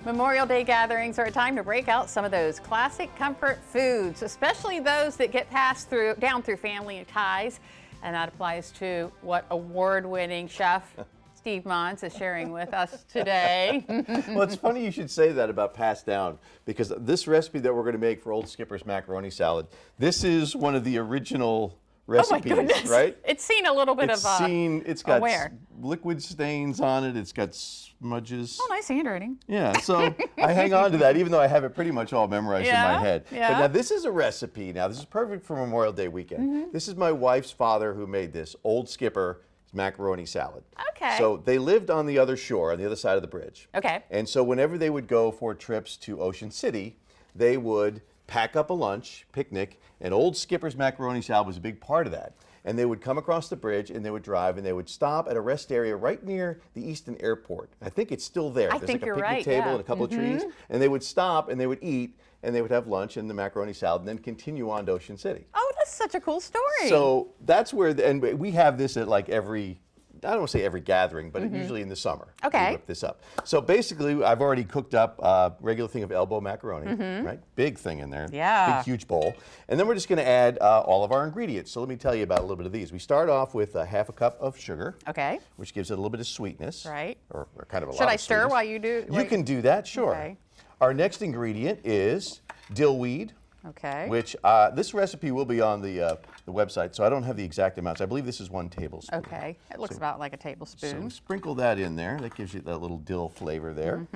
Memorial Day gatherings are a time to break out some of those classic comfort foods, especially those that get passed down through family ties. And that applies to what award-winning chef Steve Monz is sharing with us today. Well, it's funny you should say that about passed down, because this recipe that we're going to make for Old Skipper's macaroni salad, this is one of the original recipes, oh my goodness. Right? It's seen a little bit it's got wear. Liquid stains on it. It's got smudges. Oh, nice handwriting. Yeah, so I hang on to that, even though I have it pretty much all memorized in my head. Yeah. But now this is a recipe. Now this is perfect for Memorial Day weekend. This is my wife's father who made this, Old Skipper macaroni salad. Okay. So they lived on the other shore, on the other side of the bridge. Okay. And so whenever they would go for trips to Ocean City, they would pack up a lunch, picnic, and Old Skipper's macaroni salad was a big part of that. And they would come across the bridge and they would drive and they would stop at a rest area right near the Easton Airport. I think it's still there. I There's think like a you're picnic right, table yeah. and a couple of trees. And they would stop and they would eat and they would have lunch and the macaroni salad and then continue on to Ocean City. Oh, that's such a cool story. So that's where, and we have this at like every, I don't want to say every gathering, but usually in the summer. Okay. We whip this up. So basically, I've already cooked up a regular thing of elbow macaroni, right? Big thing in there. Yeah. Big, huge bowl. And then we're just going to add all of our ingredients. So let me tell you about a little bit of these. We start off with a half a cup of sugar. Okay. Which gives it a little bit of sweetness. Right. Or kind of a lot Should I of stir sweetness. while you do? You can do that, sure. Okay. Our next ingredient is dill weed. Okay. Which this recipe will be on the website, so I don't have the exact amounts. I believe this is 1 tablespoon. Okay. It looks about like a tablespoon. So sprinkle that in there. That gives you that little dill flavor there.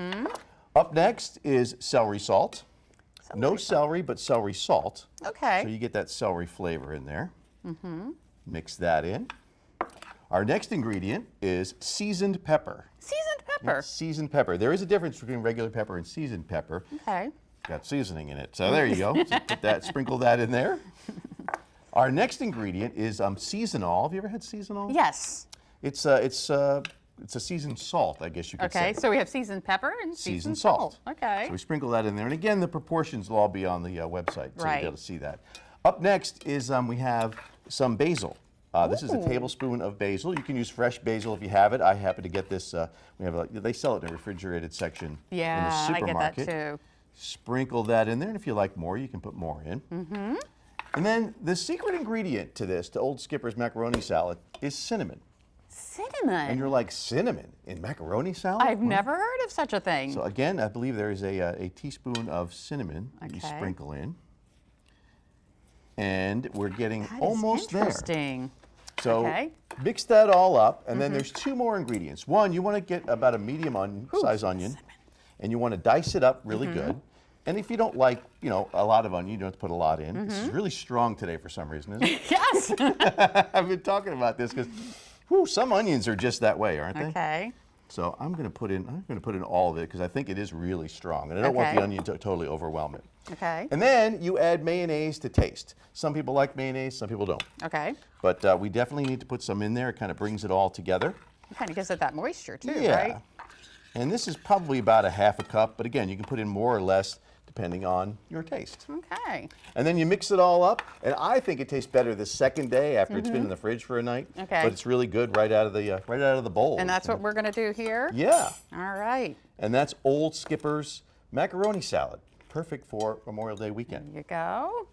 Up next is celery salt. No celery, but celery salt. Okay. So you get that celery flavor in there. Mix that in. Our next ingredient is seasoned pepper. Seasoned pepper. Yes, seasoned pepper. There is a difference between regular pepper and seasoned pepper. Okay. Got seasoning in it. So there you go. So put that, sprinkle that in there. Our next ingredient is seasonal. Have you ever had seasonal? Yes. It's a seasoned salt, I guess you could say. Okay, so we have seasoned pepper and seasoned salt. Okay. So we sprinkle that in there. And again, the proportions will all be on the website, so you'll be able to see that. Up next is we have some basil. This is a tablespoon of basil. You can use fresh basil if you have it. I happen to get this. They sell it in a refrigerated section in the supermarket. I get that too. Sprinkle that in there, and if you like more, you can put more in. And then the secret ingredient to this, to Old Skipper's macaroni salad, is cinnamon. Cinnamon? And you're like, cinnamon in macaroni salad? I've never heard of such a thing. So again, I believe there is a teaspoon of cinnamon that you sprinkle in. And we're getting almost there. Interesting. So mix that all up, and then there's 2 more ingredients. One, you want to get about a medium size onion, and you want to dice it up really good. And if you don't like, a lot of onion, you don't have to put a lot in. This is really strong today for some reason, isn't it? Yes. I've been talking about this because some onions are just that way, aren't they? Okay. So I'm going to put in all of it because I think it is really strong, and I don't want the onion to totally overwhelm it. Okay. And then you add mayonnaise to taste. Some people like mayonnaise, some people don't. Okay. But we definitely need to put some in there. It kind of brings it all together. It kind of gives it that moisture too, Yeah. right? And this is probably about a half a cup, but again, you can put in more or less depending on your taste. Okay. And then you mix it all up, and I think it tastes better the second day after it's been in the fridge for a night. Okay. But it's really good right out of the bowl. And that's what we're going to do here? Yeah. All right. And that's Old Skipper's macaroni salad. Perfect for Memorial Day weekend. There you go.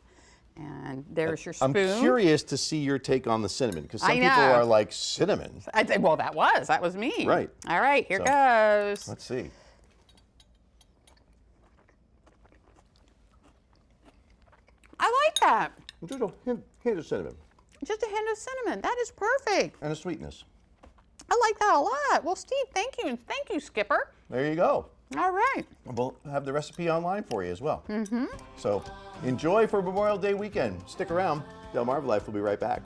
And there's your spoon. I'm curious to see your take on the cinnamon, because some I know. people are like, cinnamon. Well, that was me. Right. All right, here goes. Let's see. I like that. Just a hint of cinnamon. Just a hint of cinnamon. That is perfect. And a sweetness. I like that a lot. Well, Steve, thank you. And thank you, Skipper. There you go. All right. We'll have the recipe online for you as well. So enjoy for Memorial Day weekend. Stick around. DelmarvaLife will be right back.